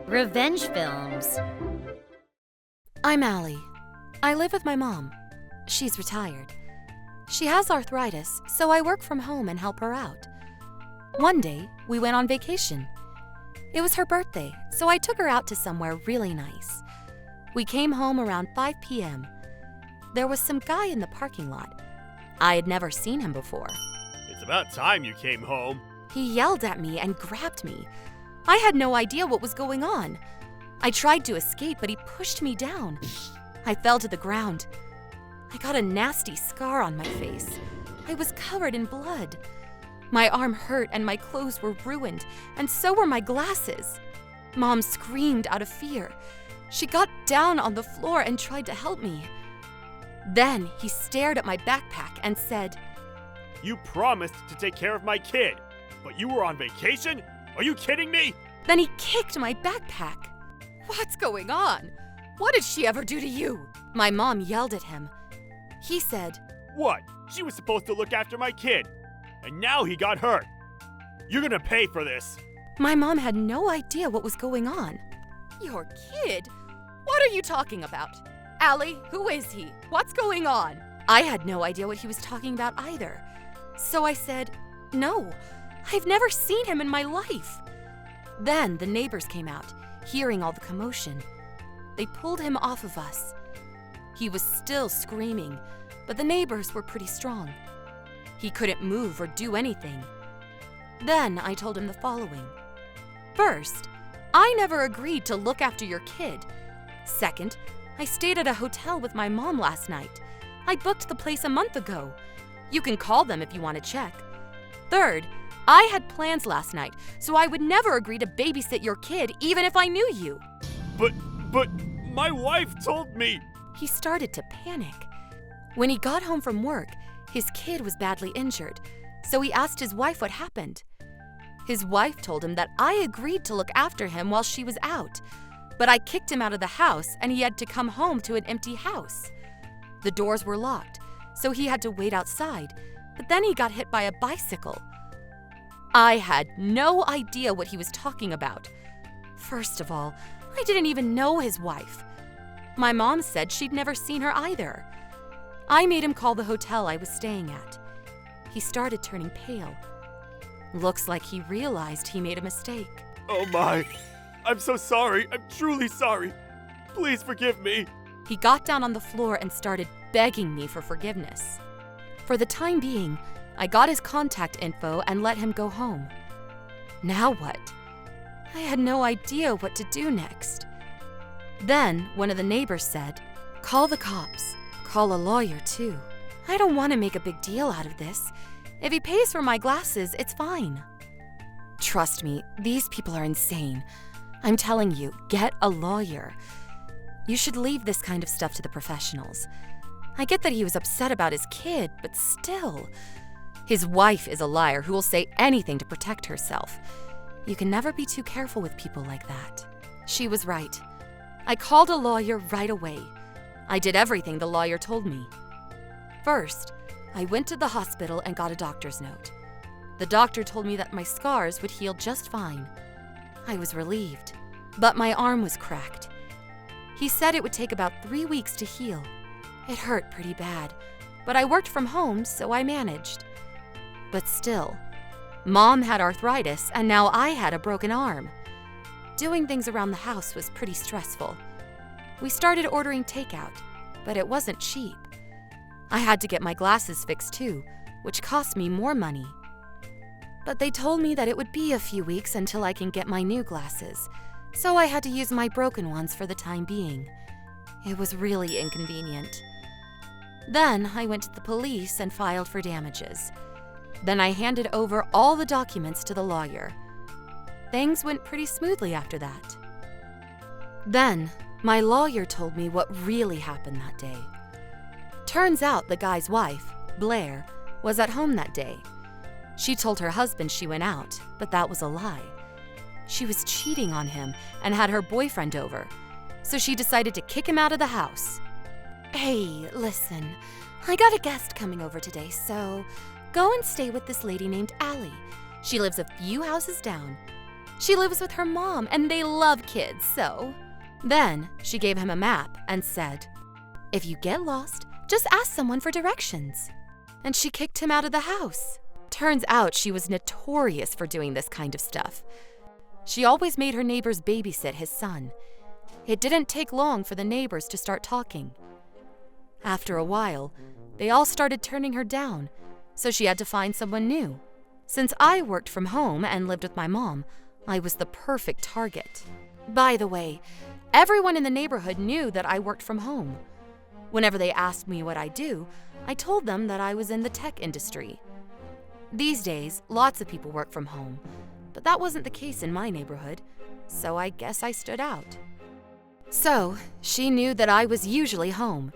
Revenge films. I'm Allie. I live with my mom. She's retired. She has arthritis, so I work from home and help her out. One day, we went on vacation. It was her birthday, so I took her out to somewhere really nice. We came home around 5 p.m. There was some guy in the parking lot. I had never seen him before. It's about time you came home. He yelled at me and grabbed me. I had no idea what was going on. I tried to escape, but he pushed me down. I fell to the ground. I got a nasty scar on my face. I was covered in blood. My arm hurt and my clothes were ruined, and so were my glasses. Mom screamed out of fear. She got down on the floor and tried to help me. Then he stared at my backpack and said, You promised to take care of my kid, but you were on vacation? Are you kidding me? Then he kicked my backpack. What's going on? What did she ever do to you? My mom yelled at him. He said, What? She was supposed to look after my kid, and now he got hurt. You're gonna pay for this. My mom had no idea what was going on. Your kid? What are you talking about? Allie, who is he? What's going on? I had no idea what he was talking about either. So I said, No, I've never seen him in my life. Then the neighbors came out, hearing all the commotion. They pulled him off of us. He was still screaming, but the neighbors were pretty strong. He couldn't move or do anything. Then I told him the following. First, I never agreed to look after your kid. Second, I stayed at a hotel with my mom last night. I booked the place a month ago. You can call them if you want to check. Third, I had plans last night, so I would never agree to babysit your kid even if I knew you. But my wife told me. He started to panic. When he got home from work, his kid was badly injured, so he asked his wife what happened. His wife told him that I agreed to look after him while she was out, but I kicked him out of the house and he had to come home to an empty house. The doors were locked, so he had to wait outside, but then he got hit by a bicycle. I had no idea what he was talking about. First of all, I didn't even know his wife. My mom said she'd never seen her either. I made him call the hotel I was staying at. He started turning pale. Looks like he realized he made a mistake. Oh my. I'm so sorry. I'm truly sorry. Please forgive me. He got down on the floor and started begging me for forgiveness. For the time being, I got his contact info and let him go home. Now what? I had no idea what to do next. Then one of the neighbors said, Call the cops. Call a lawyer too. I don't want to make a big deal out of this. If he pays for my glasses, it's fine. Trust me, these people are insane. I'm telling you, get a lawyer. You should leave this kind of stuff to the professionals. I get that he was upset about his kid, but still. His wife is a liar who will say anything to protect herself. You can never be too careful with people like that. She was right. I called a lawyer right away. I did everything the lawyer told me. First, I went to the hospital and got a doctor's note. The doctor told me that my scars would heal just fine. I was relieved, but my arm was cracked. He said it would take about 3 weeks to heal. It hurt pretty bad, but I worked from home, so I managed. But still, Mom had arthritis and now I had a broken arm. Doing things around the house was pretty stressful. We started ordering takeout, but it wasn't cheap. I had to get my glasses fixed too, which cost me more money. But they told me that it would be a few weeks until I can get my new glasses, so I had to use my broken ones for the time being. It was really inconvenient. Then I went to the police and filed for damages. Then I handed over all the documents to the lawyer. Things went pretty smoothly after that. Then, my lawyer told me what really happened that day. Turns out the guy's wife, Blair, was at home that day. She told her husband she went out, but that was a lie. She was cheating on him and had her boyfriend over, so she decided to kick him out of the house. Hey, listen, I got a guest coming over today, so go and stay with this lady named Allie. She lives a few houses down. She lives with her mom, and they love kids, so. Then she gave him a map and said, "If you get lost, just ask someone for directions." And she kicked him out of the house. Turns out she was notorious for doing this kind of stuff. She always made her neighbors babysit his son. It didn't take long for the neighbors to start talking. After a while, they all started turning her down, so she had to find someone new. Since I worked from home and lived with my mom, I was the perfect target. By the way, everyone in the neighborhood knew that I worked from home. Whenever they asked me what I do, I told them that I was in the tech industry. These days, lots of people work from home, but that wasn't the case in my neighborhood, so I guess I stood out. So, she knew that I was usually home.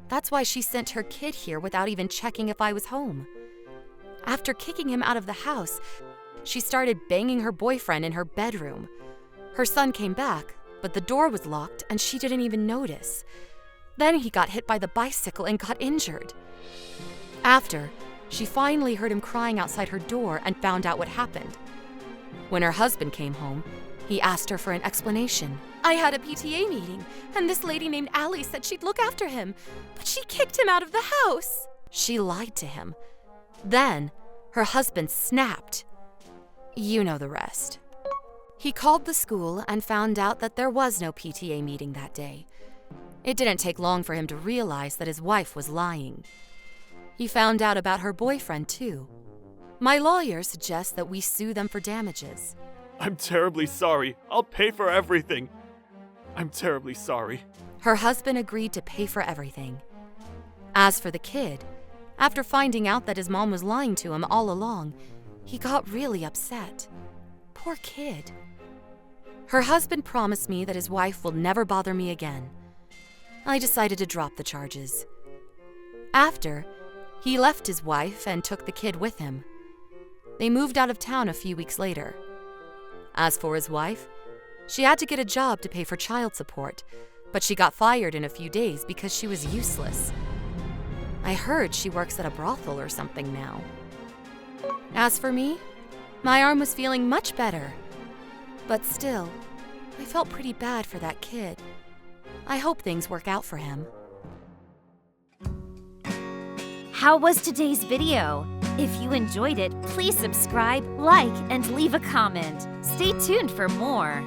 That's why she sent her kid here without even checking if I was home. After kicking him out of the house, she started banging her boyfriend in her bedroom. Her son came back, but the door was locked and she didn't even notice. Then he got hit by the bicycle and got injured. After, she finally heard him crying outside her door and found out what happened. When her husband came home, he asked her for an explanation. "I had a PTA meeting, and this lady named Allie said she'd look after him, but she kicked him out of the house." She lied to him. Then, her husband snapped. You know the rest. He called the school and found out that there was no PTA meeting that day. It didn't take long for him to realize that his wife was lying. He found out about her boyfriend, too. My lawyer suggests that we sue them for damages. I'm terribly sorry. I'll pay for everything. I'm terribly sorry. Her husband agreed to pay for everything. As for the kid, after finding out that his mom was lying to him all along, he got really upset. Poor kid. Her husband promised me that his wife will never bother me again. I decided to drop the charges. After, he left his wife and took the kid with him. They moved out of town a few weeks later. As for his wife, she had to get a job to pay for child support, but she got fired in a few days because she was useless. I heard she works at a brothel or something now. As for me, my arm was feeling much better. But still, I felt pretty bad for that kid. I hope things work out for him. How was today's video? If you enjoyed it, please subscribe, like, and leave a comment. Stay tuned for more.